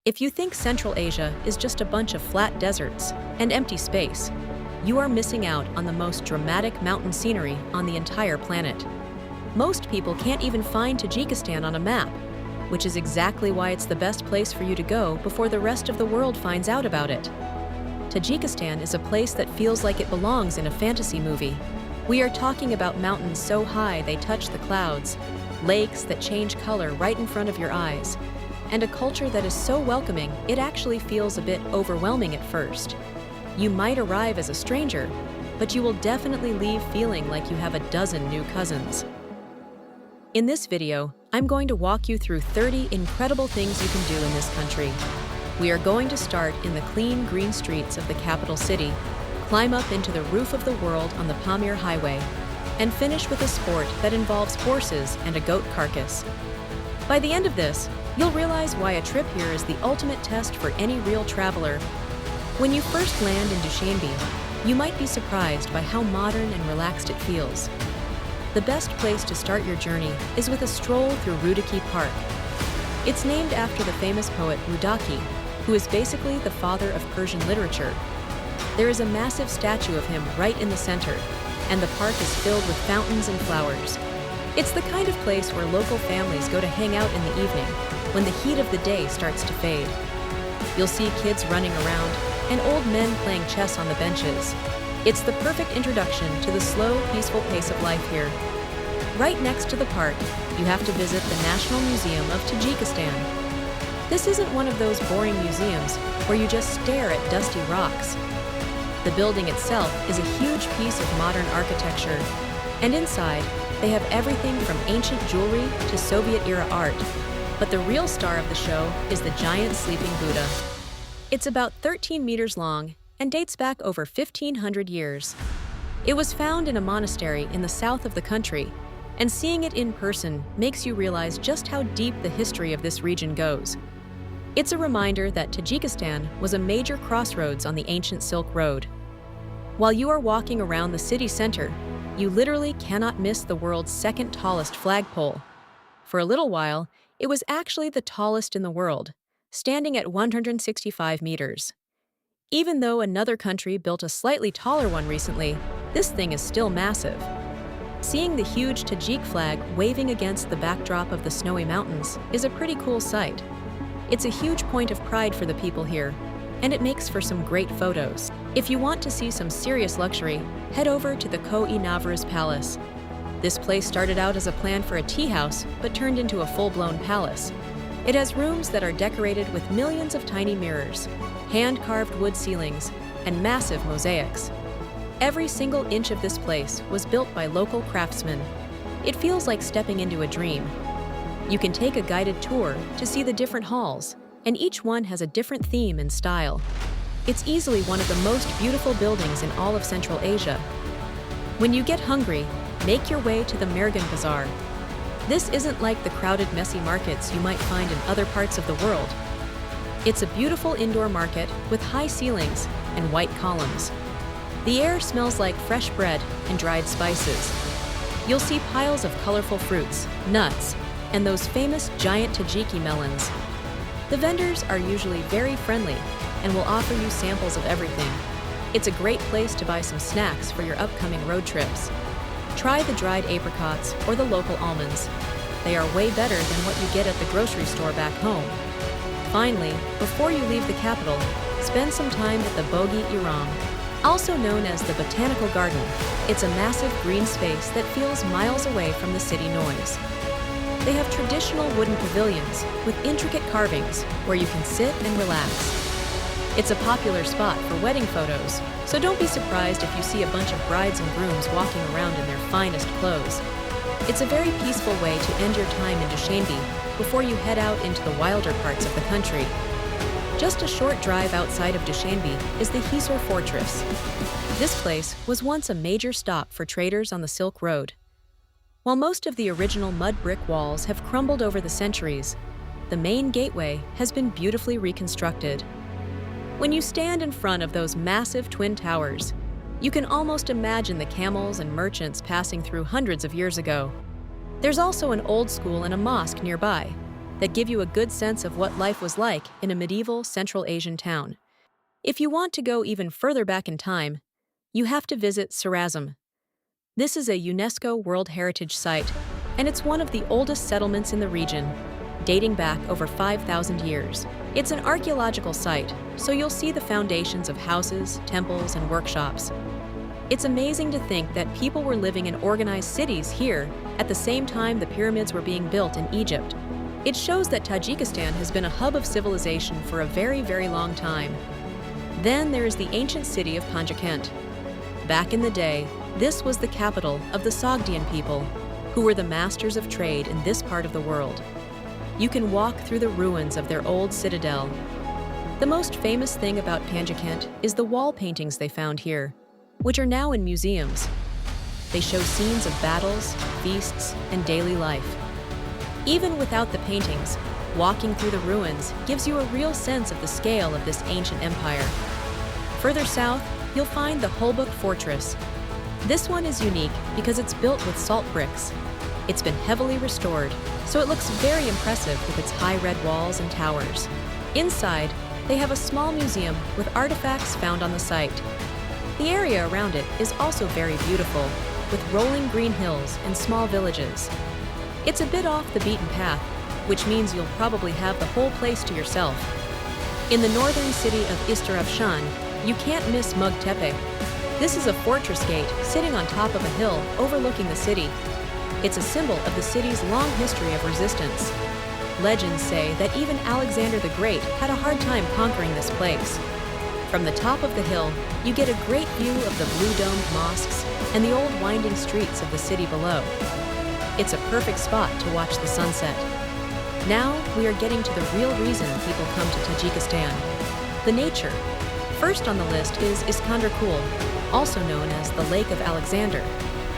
If you think Central Asia is just a bunch of flat deserts and empty space, you are missing out on the most dramatic mountain scenery on the entire planet. Most people can't even find Tajikistan on a map, which is exactly why it's the best place for you to go before the rest of the world finds out about it. Tajikistan is a place that feels like it belongs in a fantasy movie. We are talking about mountains so high they touch the clouds, lakes that change color right in front of your eyes, and a culture that is so welcoming it actually feels a bit overwhelming at first. You might arrive as a stranger, but you will definitely leave feeling like you have a dozen new cousins. In this video, I'm going to walk you through 30 incredible things you can do in this country. We are going to start in the clean, green streets of the capital city, climb up into the roof of the world on the Pamir Highway, and finish with a sport that involves horses and a goat carcass. By the end of this, you'll realize why a trip here is the ultimate test for any real traveler. When you first land in Dushanbe, you might be surprised by how modern and relaxed it feels. The best place to start your journey is with a stroll through Rudaki Park. It's named after the famous poet Rudaki, who is basically the father of Persian literature. There is a massive statue of him right in the center, and the park is filled with fountains and flowers. It's the kind of place where local families go to hang out in the evening, when the heat of the day starts to fade. You'll see kids running around, and old men playing chess on the benches. It's the perfect introduction to the slow, peaceful pace of life here. Right next to the park, you have to visit the National Museum of Tajikistan. This isn't one of those boring museums where you just stare at dusty rocks. The building itself is a huge piece of modern architecture, and inside, they have everything from ancient jewelry to Soviet-era art. But the real star of the show is the giant sleeping Buddha. It's about 13 meters long and dates back over 1,500 years. It was found in a monastery in the south of the country, and seeing it in person makes you realize just how deep the history of this region goes. It's a reminder that Tajikistan was a major crossroads on the ancient Silk Road. While you are walking around the city center, you literally cannot miss the world's second tallest flagpole. For a little while, it was actually the tallest in the world, standing at 165 meters. Even though another country built a slightly taller one recently, this thing is still massive. Seeing the huge Tajik flag waving against the backdrop of the snowy mountains is a pretty cool sight. It's a huge point of pride for the people here, and it makes for some great photos. If you want to see some serious luxury, head over to the Koh-i-Novruz Palace. This place started out as a plan for a tea house, but turned into a full-blown palace. It has rooms that are decorated with millions of tiny mirrors, hand-carved wood ceilings, and massive mosaics. Every single inch of this place was built by local craftsmen. It feels like stepping into a dream. You can take a guided tour to see the different halls, and each one has a different theme and style. It's easily one of the most beautiful buildings in all of Central Asia. When you get hungry, make your way to the Mergan Bazaar. This isn't like the crowded, messy markets you might find in other parts of the world. It's a beautiful indoor market with high ceilings and white columns. The air smells like fresh bread and dried spices. You'll see piles of colorful fruits, nuts, and those famous giant Tajiki melons. The vendors are usually very friendly and will offer you samples of everything. It's a great place to buy some snacks for your upcoming road trips. Try the dried apricots or the local almonds. They are way better than what you get at the grocery store back home. Finally, before you leave the capital, spend some time at the Bogi Iram, also known as the Botanical Garden. It's a massive green space that feels miles away from the city noise. They have traditional wooden pavilions with intricate carvings where you can sit and relax. It's a popular spot for wedding photos, so don't be surprised if you see a bunch of brides and grooms walking around in their finest clothes. It's a very peaceful way to end your time in Dushanbe before you head out into the wilder parts of the country. Just a short drive outside of Dushanbe is the Hisar Fortress. This place was once a major stop for traders on the Silk Road. While most of the original mud brick walls have crumbled over the centuries, the main gateway has been beautifully reconstructed. When you stand in front of those massive twin towers, you can almost imagine the camels and merchants passing through hundreds of years ago. There's also an old school and a mosque nearby. that give you a good sense of what life was like in a medieval Central Asian town. If you want to go even further back in time, you have to visit Sarazm. This is a UNESCO World Heritage Site, and it's one of the oldest settlements in the region, dating back over 5,000 years. It's an archaeological site, so you'll see the foundations of houses, temples, and workshops. It's amazing to think that people were living in organized cities here at the same time the pyramids were being built in Egypt. It shows that Tajikistan has been a hub of civilization for a very, very long time. Then there is the ancient city of Panjakent. Back in the day, this was the capital of the Sogdian people, who were the masters of trade in this part of the world. You can walk through the ruins of their old citadel. The most famous thing about Panjakent is the wall paintings they found here, which are now in museums. They show scenes of battles, feasts, and daily life. Even without the paintings, walking through the ruins gives you a real sense of the scale of this ancient empire. Further south, you'll find the Holbuk Fortress. This one is unique because it's built with salt bricks. It's been heavily restored, so it looks very impressive with its high red walls and towers. Inside, they have a small museum with artifacts found on the site. The area around it is also very beautiful, with rolling green hills and small villages. It's a bit off the beaten path, which means you'll probably have the whole place to yourself. In the northern city of Istarafshan, you can't miss Mugtepe. This is a fortress gate sitting on top of a hill overlooking the city. It's a symbol of the city's long history of resistance. Legends say that even Alexander the Great had a hard time conquering this place. From the top of the hill, you get a great view of the blue-domed mosques and the old winding streets of the city below. It's a perfect spot to watch the sunset. Now we are getting to the real reason people come to Tajikistan: the nature. First on the list is Iskandar Kul, also known as the Lake of Alexander.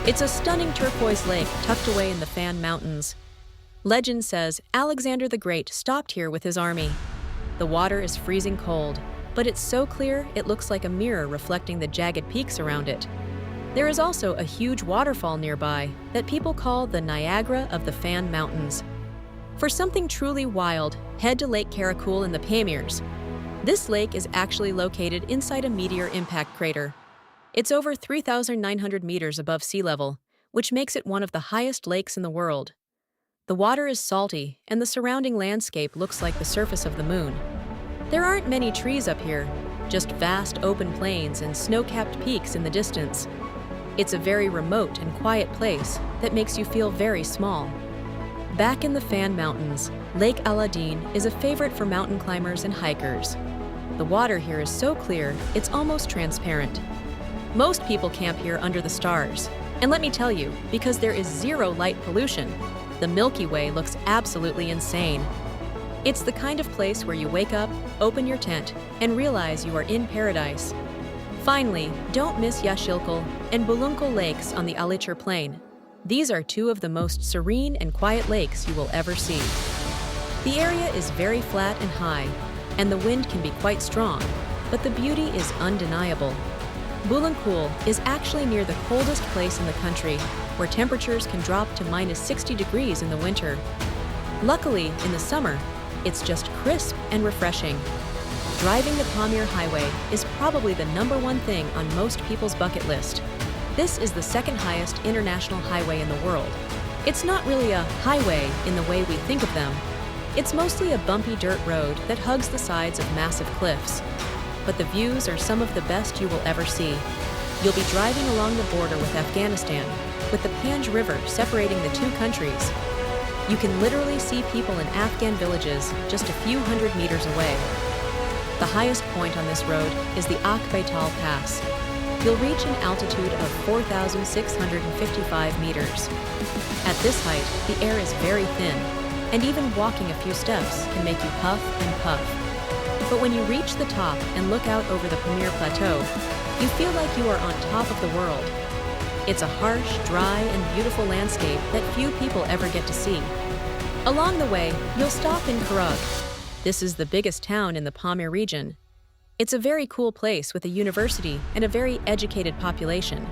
It's a stunning turquoise lake tucked away in the Fan Mountains. Legend says Alexander the Great stopped here with his army. The water is freezing cold, but it's so clear it looks like a mirror reflecting the jagged peaks around it. There is also a huge waterfall nearby that people call the Niagara of the Fan Mountains. For something truly wild, head to Lake Karakul in the Pamirs. This lake is actually located inside a meteor impact crater. It's over 3,900 meters above sea level, which makes it one of the highest lakes in the world. The water is salty, and the surrounding landscape looks like the surface of the moon. There aren't many trees up here, just vast open plains and snow-capped peaks in the distance. It's a very remote and quiet place that makes you feel very small. Back in the Fan Mountains, Lake Aladdin is a favorite for mountain climbers and hikers. The water here is so clear, it's almost transparent. Most people camp here under the stars. And let me tell you, because there is zero light pollution, the Milky Way looks absolutely insane. It's the kind of place where you wake up, open your tent, and realize you are in paradise. Finally, don't miss Yashilkul and Bulunkul lakes on the Alichur Plain. These are two of the most serene and quiet lakes you will ever see. The area is very flat and high, and the wind can be quite strong, but the beauty is undeniable. Bulunkul is actually near the coldest place in the country, where temperatures can drop to -60 degrees in the winter. Luckily, in the summer, it's just crisp and refreshing. Driving the Pamir Highway is probably the #1 thing on most people's bucket list. This is the second highest international highway in the world. It's not really a highway in the way we think of them. It's mostly a bumpy dirt road that hugs the sides of massive cliffs. But the views are some of the best you will ever see. You'll be driving along the border with Afghanistan, with the Panj River separating the two countries. You can literally see people in Afghan villages just a few hundred meters away. The highest point on this road is the Akbaytal Pass. You'll reach an altitude of 4,655 meters. At this height, the air is very thin, and even walking a few steps can make you puff and puff. But when you reach the top and look out over the Pamir Plateau, you feel like you are on top of the world. It's a harsh, dry, and beautiful landscape that few people ever get to see. Along the way, you'll stop in Karag. This is the biggest town in the Pamir region. It's a very cool place with a university and a very educated population.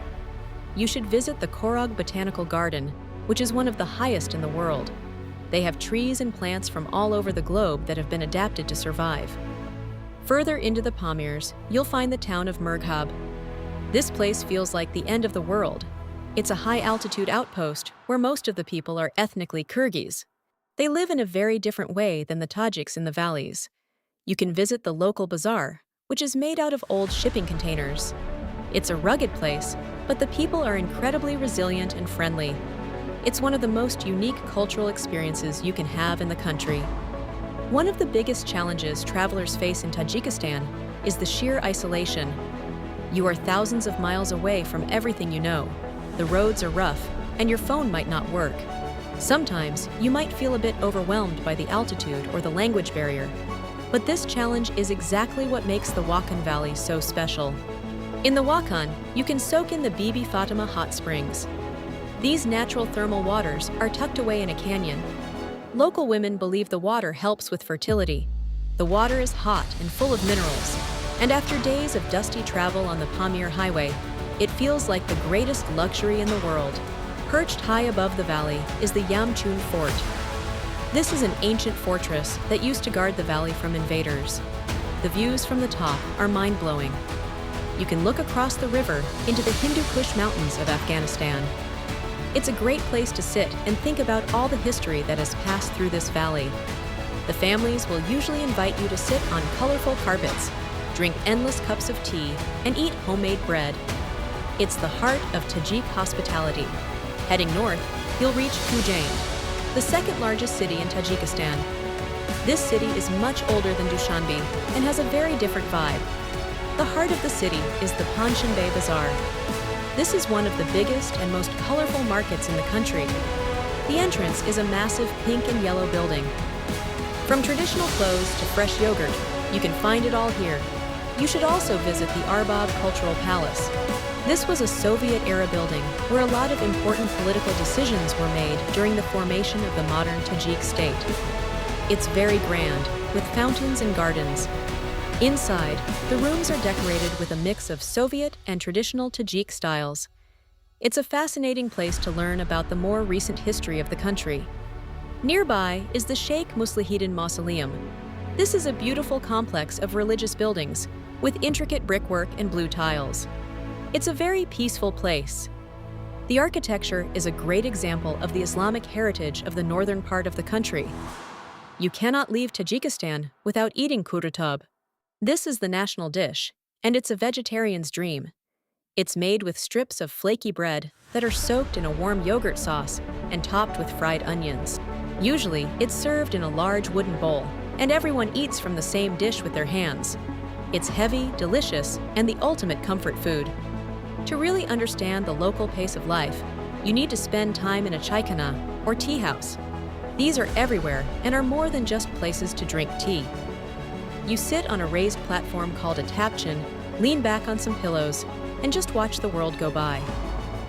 You should visit the Korog Botanical Garden, which is one of the highest in the world. They have trees and plants from all over the globe that have been adapted to survive. Further into the Pamirs, you'll find the town of Murghab. This place feels like the end of the world. It's a high-altitude outpost where most of the people are ethnically Kyrgyz. They live in a very different way than the Tajiks in the valleys. You can visit the local bazaar, which is made out of old shipping containers. It's a rugged place, but the people are incredibly resilient and friendly. It's one of the most unique cultural experiences you can have in the country. One of the biggest challenges travelers face in Tajikistan is the sheer isolation. You are thousands of miles away from everything you know. The roads are rough, and your phone might not work. Sometimes, you might feel a bit overwhelmed by the altitude or the language barrier. But this challenge is exactly what makes the Wakhan Valley so special. In the Wakhan, you can soak in the Bibi Fatima hot springs. These natural thermal waters are tucked away in a canyon. Local women believe the water helps with fertility. The water is hot and full of minerals, and after days of dusty travel on the Pamir Highway, it feels like the greatest luxury in the world. Perched high above the valley is the Yamchun Fort. This is an ancient fortress that used to guard the valley from invaders. The views from the top are mind-blowing. You can look across the river into the Hindu Kush Mountains of Afghanistan. It's a great place to sit and think about all the history that has passed through this valley. The families will usually invite you to sit on colorful carpets, drink endless cups of tea, and eat homemade bread. It's the heart of Tajik hospitality. Heading north, you'll reach Ujjain, the second largest city in Tajikistan. This city is much older than Dushanbe and has a very different vibe. The heart of the city is the Dushanbe Bazaar. This is one of the biggest and most colorful markets in the country. The entrance is a massive pink and yellow building. From traditional clothes to fresh yogurt, you can find it all here. You should also visit the Arbab Cultural Palace. This was a Soviet-era building where a lot of important political decisions were made during the formation of the modern Tajik state. It's very grand, with fountains and gardens. Inside, the rooms are decorated with a mix of Soviet and traditional Tajik styles. It's a fascinating place to learn about the more recent history of the country. Nearby is the Sheikh Muslihuddin Mausoleum. This is a beautiful complex of religious buildings with intricate brickwork and blue tiles. It's a very peaceful place. The architecture is a great example of the Islamic heritage of the northern part of the country. You cannot leave Tajikistan without eating kurutab. This is the national dish, and it's a vegetarian's dream. It's made with strips of flaky bread that are soaked in a warm yogurt sauce and topped with fried onions. Usually, it's served in a large wooden bowl, and everyone eats from the same dish with their hands. It's heavy, delicious, and the ultimate comfort food. To really understand the local pace of life, you need to spend time in a chaikhana, or tea house. These are everywhere and are more than just places to drink tea. You sit on a raised platform called a tapchin, lean back on some pillows, and just watch the world go by.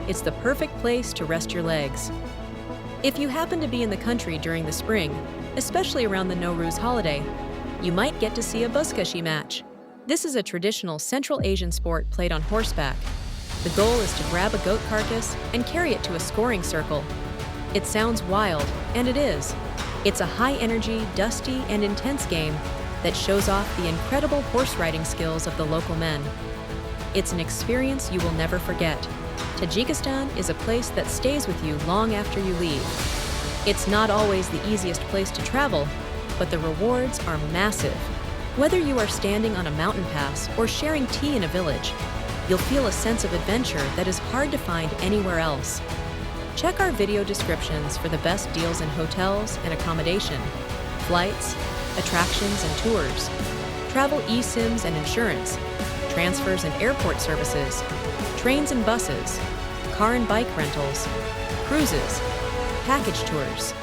It's the perfect place to rest your legs. If you happen to be in the country during the spring, especially around the Nowruz holiday, you might get to see a buskashi match. This is a traditional Central Asian sport played on horseback. The goal is to grab a goat carcass and carry it to a scoring circle. It sounds wild, and it is. It's a high-energy, dusty, and intense game that shows off the incredible horse riding skills of the local men. It's an experience you will never forget. Tajikistan is a place that stays with you long after you leave. It's not always the easiest place to travel, but the rewards are massive. Whether you are standing on a mountain pass or sharing tea in a village, you'll feel a sense of adventure that is hard to find anywhere else. Check our video descriptions for the best deals in hotels and accommodation, flights, attractions and tours, travel eSIMs and insurance, transfers and airport services, trains and buses, car and bike rentals, cruises, package tours.